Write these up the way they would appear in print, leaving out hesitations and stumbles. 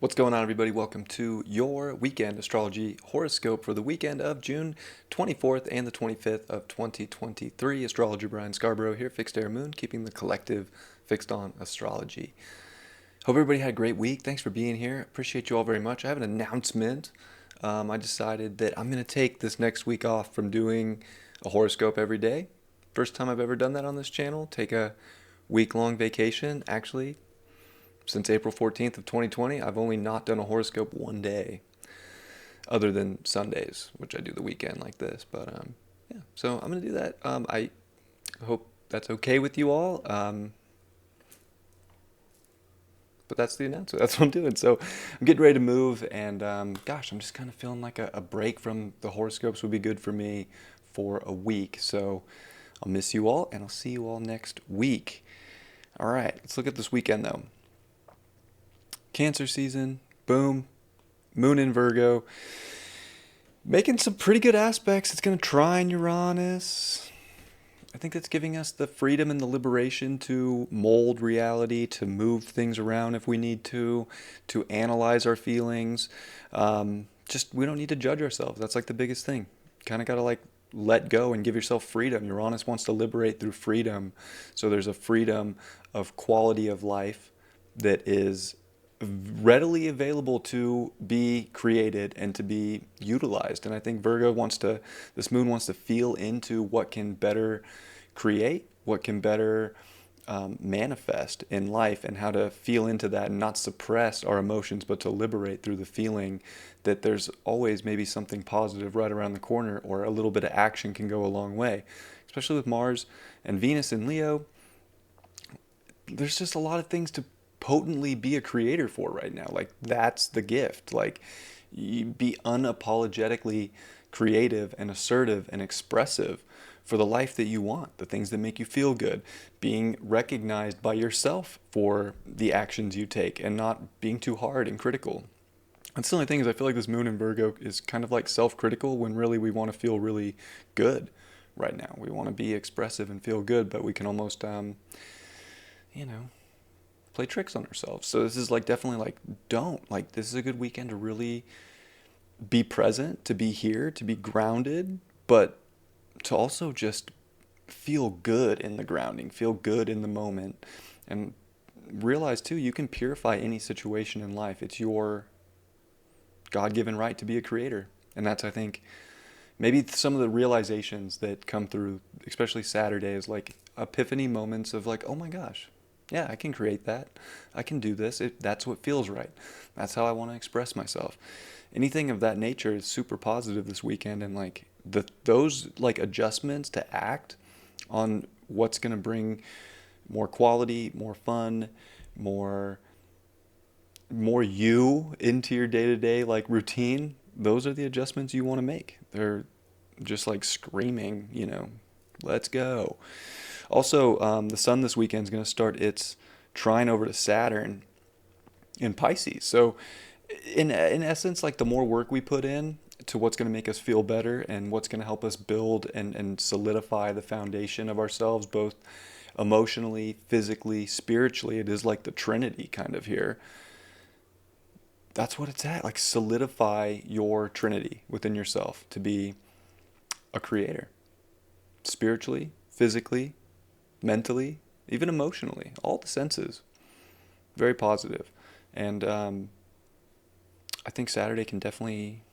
What's going on, everybody? Welcome to your weekend astrology horoscope for the weekend of June 24th and the 25th of 2023. Astrologer Brian Scarborough here, Fixed Air Moon, keeping the collective fixed on astrology. Hope everybody had a great week. Thanks for being here. Appreciate you all very much. I have an announcement. I decided that I'm going to take this next week off from doing a horoscope every day. First time I've ever done that on this channel. Take a week-long vacation. Actually, since April 14th of 2020, I've only not done a horoscope one day, other than Sundays, which I do the weekend like this. But yeah, so I'm gonna do that. I hope that's okay with you all. But that's the announcement. That's what I'm doing. So I'm getting ready to move, and gosh, I'm just kind of feeling like a break from the horoscopes would be good for me for a week. So I'll miss you all, and I'll see you all next week. All right, let's look at this weekend though. Cancer season, boom, moon in Virgo, making some pretty good aspects. It's going to trine Uranus. I think that's giving us the freedom and the liberation to mold reality, to move things around if we need to analyze our feelings. Just we don't need to judge ourselves. That's like the biggest thing. Kind of got to like let go and give yourself freedom. Uranus wants to liberate through freedom. So there's a freedom of quality of life that is readily available to be created and to be utilized. And I think this moon wants to feel into what can better create, what can better manifest in life, and how to feel into that and not suppress our emotions, but to liberate through the feeling that there's always maybe something positive right around the corner, or a little bit of action can go a long way. Especially with Mars and Venus in Leo, there's just a lot of things to potently be a creator for right now. Like, that's the gift. Like, you be unapologetically creative and assertive and expressive for the life that you want, the things that make you feel good, being recognized by yourself for the actions you take, and not being too hard and critical. That's the only thing, is I feel like this moon in Virgo is kind of like self-critical, when really we want to feel really good right now. We want to be expressive and feel good, but we can almost play tricks on ourselves. So this is like definitely like, don't, like, this is a good weekend to really be present, to be here, to be grounded, but to also just feel good in the grounding, feel good in the moment, and realize too, you can purify any situation in life. It's your God-given right to be a creator. And that's, I think, maybe some of the realizations that come through, especially Saturday, is like epiphany moments of like, oh my gosh, yeah, I can create that. I can do this. That's what feels right. That's how I want to express myself. Anything of that nature is super positive this weekend, and like those like adjustments to act on what's going to bring more quality, more fun, more you into your day-to-day like routine. Those are the adjustments you want to make. They're just like screaming, let's go. Also, the sun this weekend is going to start its trine over to Saturn in Pisces. So, in essence, like, the more work we put in to what's going to make us feel better and what's going to help us build and solidify the foundation of ourselves, both emotionally, physically, spiritually. It is like the Trinity kind of here. That's what it's at. Like, solidify your Trinity within yourself to be a creator, spiritually, physically, mentally, even emotionally, all the senses. Very positive. And I think Saturday can definitely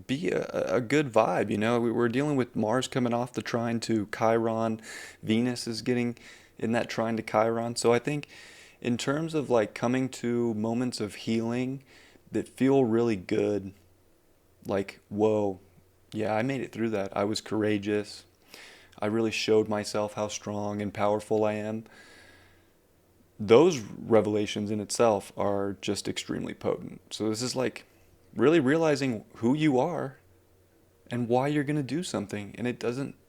be a good vibe. We're dealing with Mars coming off the trine to Chiron. Venus is getting in that trine to Chiron. So I think in terms of like coming to moments of healing that feel really good, like, whoa, yeah, I made it through that. I was courageous. I really showed myself how strong and powerful I am. Those revelations in itself are just extremely potent. So this is like really realizing who you are and why you're going to do something. And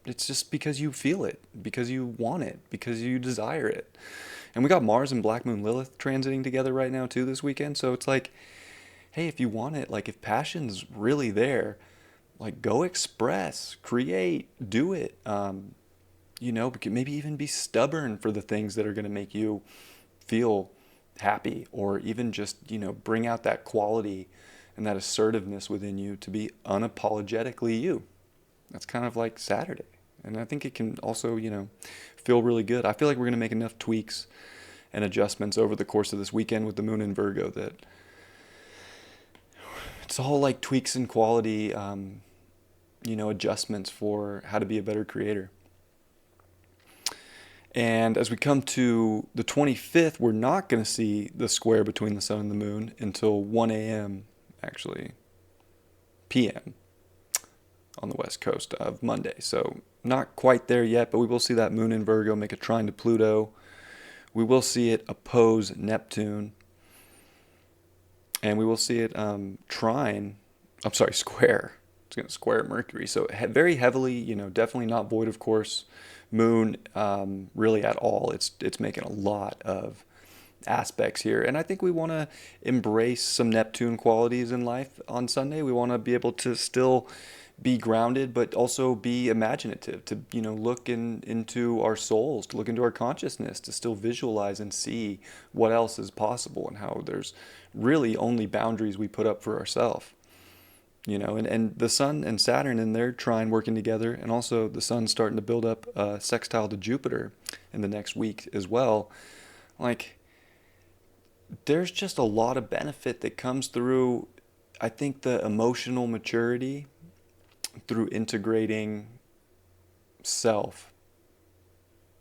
it's just because you feel it, because you want it, because you desire it. And we got Mars and Black Moon Lilith transiting together right now too this weekend. So it's like, hey, if you want it, like, if passion's really there, like, go express, create, do it. Maybe even be stubborn for the things that are going to make you feel happy, or even just, bring out that quality and that assertiveness within you to be unapologetically you. That's kind of like Saturday. And I think it can also, feel really good. I feel like we're going to make enough tweaks and adjustments over the course of this weekend with the moon in Virgo that it's all like tweaks and quality, adjustments for how to be a better creator. And as we come to the 25th, we're not going to see the square between the sun and the moon until 1 a.m., actually, p.m. on the west coast of Monday. So not quite there yet, but we will see that moon in Virgo make a trine to Pluto. We will see it oppose Neptune. And we will see it square. It's going to square Mercury. So very heavily, definitely not void of course moon really at all. It's making a lot of aspects here. And I think we want to embrace some Neptune qualities in life on Sunday. We want to be able to still be grounded, but also be imaginative, to, look into our souls, to look into our consciousness, to still visualize and see what else is possible and how there's really only boundaries we put up for ourselves. And the sun and Saturn in their trine working together, and also the sun starting to build up a sextile to Jupiter in the next week as well. Like, there's just a lot of benefit that comes through, I think, the emotional maturity through integrating self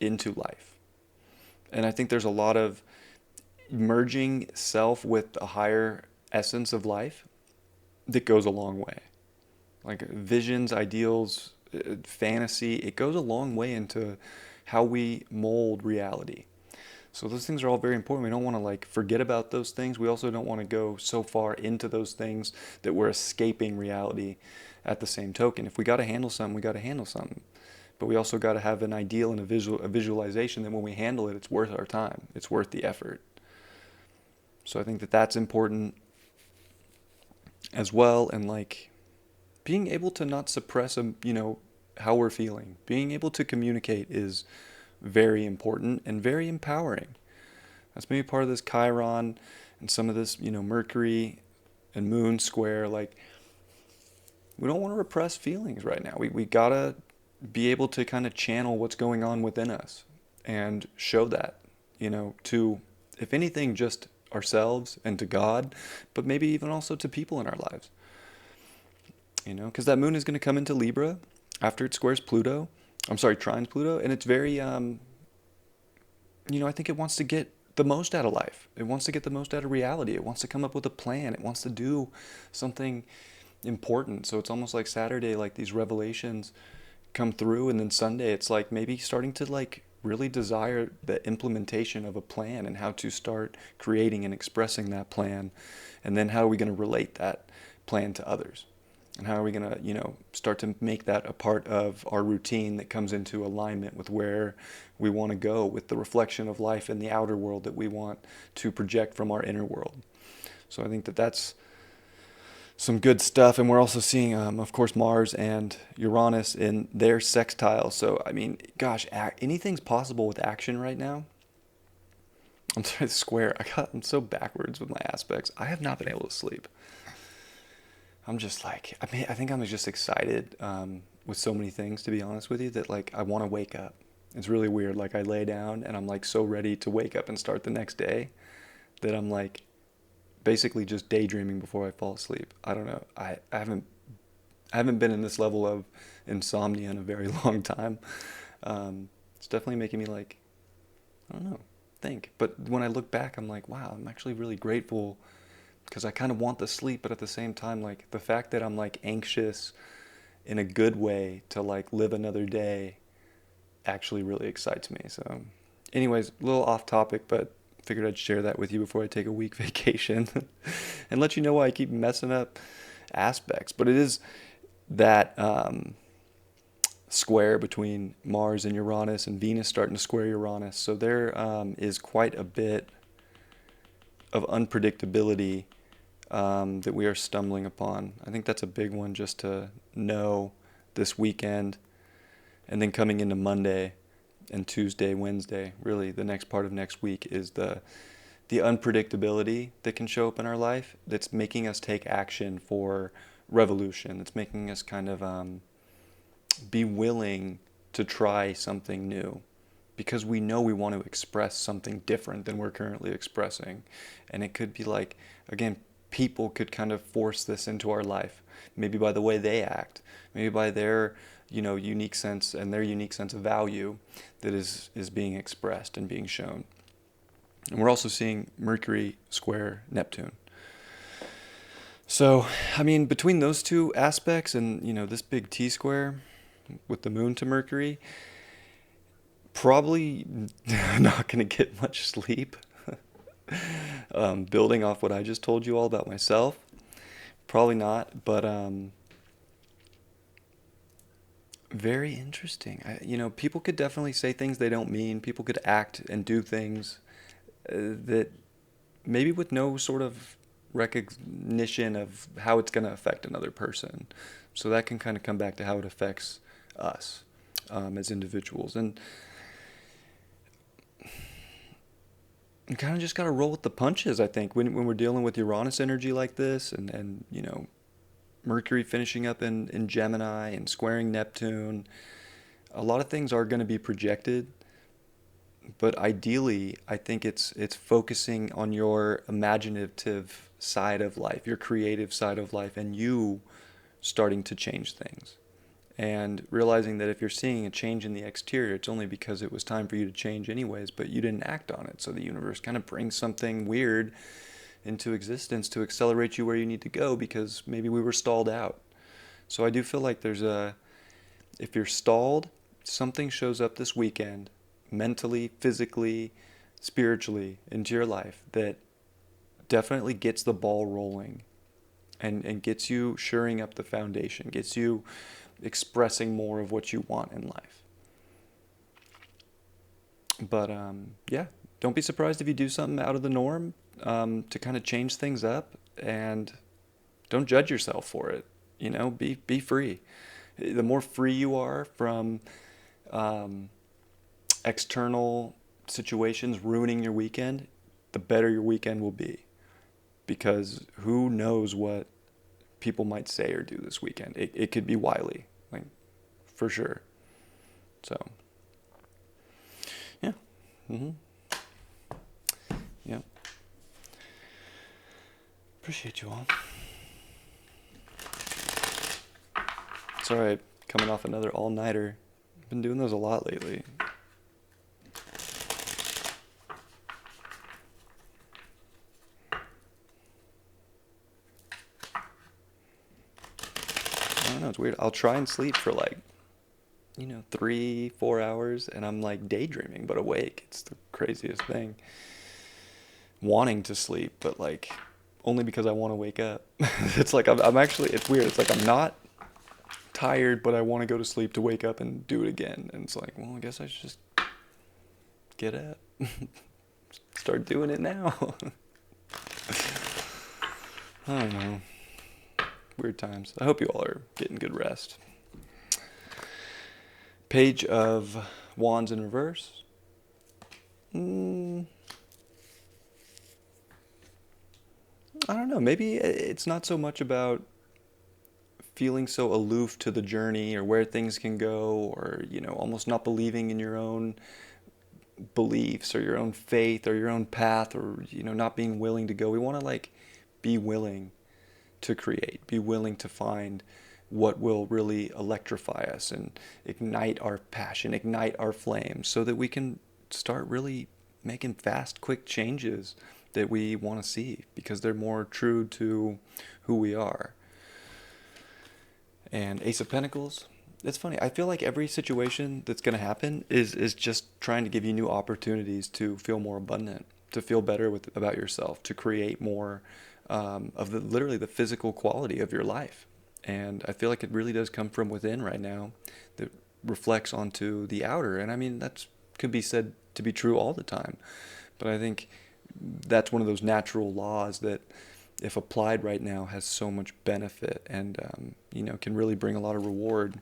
into life. And I think there's a lot of merging self with a higher essence of life that goes a long way. Like visions, ideals, fantasy, it goes a long way into how we mold reality. So those things are all very important. We don't want to forget about those things. We also don't want to go so far into those things that we're escaping reality at the same token. If we got to handle something, we got to handle something. But we also got to have an ideal and a visualization that when we handle it, it's worth our time. It's worth the effort. So I think that that's important as well. And being able to not suppress, how we're feeling. Being able to communicate is very important and very empowering. That's maybe part of this Chiron and some of this, Mercury and Moon square. We don't want to repress feelings right now. We gotta be able to kind of channel what's going on within us and show that, to, if anything, just ourselves and to God, but maybe even also to people in our lives. Because that moon is going to come into Libra after it squares Pluto. Trines Pluto, and it's very, I think it wants to get the most out of life. It wants to get the most out of reality. It wants to come up with a plan. It wants to do something important. So it's almost like Saturday, these revelations come through, and then Sunday, it's maybe starting to really desire the implementation of a plan and how to start creating and expressing that plan. And then how are we going to relate that plan to others? And how are we going to, start to make that a part of our routine that comes into alignment with where we want to go, with the reflection of life in the outer world that we want to project from our inner world. So I think that that's some good stuff. And we're also seeing, of course, Mars and Uranus in their sextile. So, gosh, anything's possible with action right now. I'm sorry, square. I'm so backwards with my aspects. I have not been able to sleep. I'm just I think I'm just excited with so many things, to be honest with you, that I want to wake up. It's really weird. I lay down and I'm so ready to wake up and start the next day that I'm basically just daydreaming before I fall asleep. I don't know. I haven't been in this level of insomnia in a very long time. It's definitely making me I don't know, think. But when I look back, I'm wow, I'm actually really grateful, because I kind of want the sleep, but at the same time, the fact that I'm anxious in a good way to live another day actually really excites me. So anyways, a little off topic, but figured I'd share that with you before I take a week vacation and let you know why I keep messing up aspects. But it is that square between Mars and Uranus, and Venus starting to square Uranus. So there is quite a bit of unpredictability that we are stumbling upon. I think that's a big one just to know this weekend. And then coming into Monday and Tuesday, Wednesday, really the next part of next week is the the unpredictability that can show up in our life that's making us take action for revolution. It's making us kind of be willing to try something new because we know we want to express something different than we're currently expressing. And it could be like, again, people could kind of force this into our life, maybe by the way they act, maybe by their unique sense and their unique sense of value that is being expressed and being shown. And we're also seeing Mercury square Neptune. So, I mean, between those two aspects and, this big T square with the moon to Mercury, probably not going to get much sleep. Building off what I just told you all about myself, probably not, but very interesting. People could definitely say things they don't mean. People could act and do things that maybe with no sort of recognition of how it's going to affect another person. So that can kind of come back to how it affects us as individuals. And you kind of just got to roll with the punches, I think, when we're dealing with Uranus energy like this and Mercury finishing up in Gemini and squaring Neptune. A lot of things are going to be projected, but ideally, I think it's focusing on your imaginative side of life, your creative side of life, and you starting to change things. And realizing that if you're seeing a change in the exterior, it's only because it was time for you to change anyways, but you didn't act on it. So the universe kind of brings something weird into existence to accelerate you where you need to go because maybe we were stalled out. So I do feel like if you're stalled, something shows up this weekend, mentally, physically, spiritually, into your life that definitely gets the ball rolling and gets you shoring up the foundation, gets you expressing more of what you want in life. But yeah, don't be surprised if you do something out of the norm to kind of change things up, and don't judge yourself for it. Be free. The more free you are from external situations ruining your weekend, the better your weekend will be. Because who knows what people might say or do this weekend. It could be wily, like, for sure. So, yeah. Yeah. Appreciate you all. Sorry, coming off another all-nighter. I've been doing those a lot lately. I don't know, it's weird. I'll try and sleep for 3-4 hours, and I'm like daydreaming but awake. It's the craziest thing. Wanting to sleep, but only because I want to wake up. It's like I'm actually, it's weird. It's like I'm not tired, but I want to go to sleep to wake up and do it again. And it's like, well, I guess I should just get up. Start doing it now. I don't know. Weird times. I hope you all are getting good rest. Page of Wands in reverse. I don't know. Maybe it's not so much about feeling so aloof to the journey or where things can go, or almost not believing in your own beliefs or your own faith or your own path, or not being willing to go. We want to be willing to create, be willing to find what will really electrify us and ignite our passion, ignite our flames, so that we can start really making fast, quick changes that we want to see, because they're more true to who we are. And Ace of Pentacles, it's funny. I feel like every situation that's going to happen is just trying to give you new opportunities to feel more abundant, to feel better about yourself, to create more of literally the physical quality of your life. And I feel like it really does come from within right now, that reflects onto the outer. And I mean, that could be said to be true all the time. But I think that's one of those natural laws that, if applied right now, has so much benefit and, can really bring a lot of reward.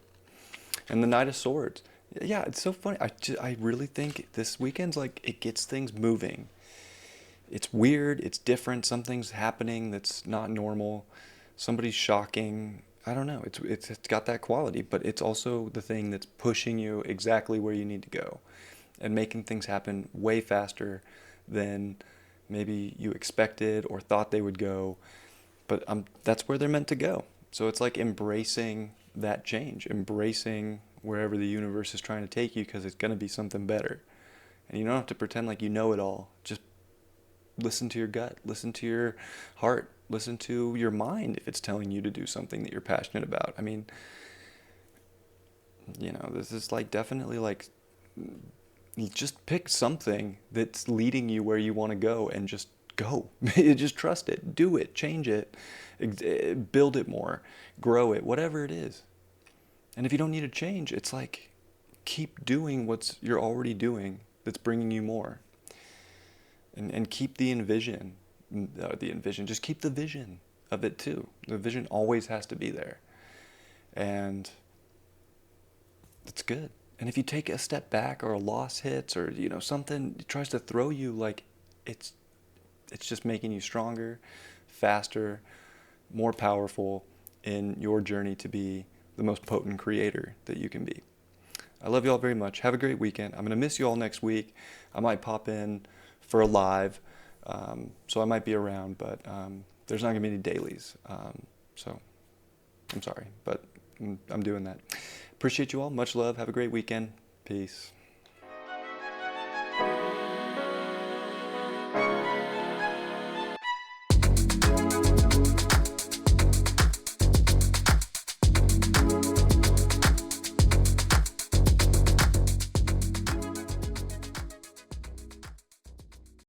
And the Knight of Swords. Yeah, it's so funny. I really think this weekend's it gets things moving. it's weird, it's different, something's happening that's not normal, somebody's shocking. I don't know. It's got that quality, but it's also the thing that's pushing you exactly where you need to go and making things happen way faster than maybe you expected or thought they would go. But that's where they're meant to go. So it's like embracing that change, embracing wherever the universe is trying to take you because it's going to be something better. And you don't have to pretend like you know it all. Just listen to your gut, listen to your heart, listen to your mind if it's telling you to do something that you're passionate about. I mean, this is like definitely like just pick something that's leading you where you want to go and just go. Just trust it, do it, change it, build it more, grow it, whatever it is. And if you don't need to change, it's like keep doing what you're already doing that's bringing you more. And keep just keep the vision of it too. The vision always has to be there. And it's good. And if you take a step back or a loss hits or something tries to throw you, like it's just making you stronger, faster, more powerful in your journey to be the most potent creator that you can be. I love you all very much. Have a great weekend. I'm going to miss you all next week. I might pop in for a live, so I might be around, but there's not going to be any dailies. So I'm sorry, but I'm doing that. Appreciate you all. Much love. Have a great weekend. Peace.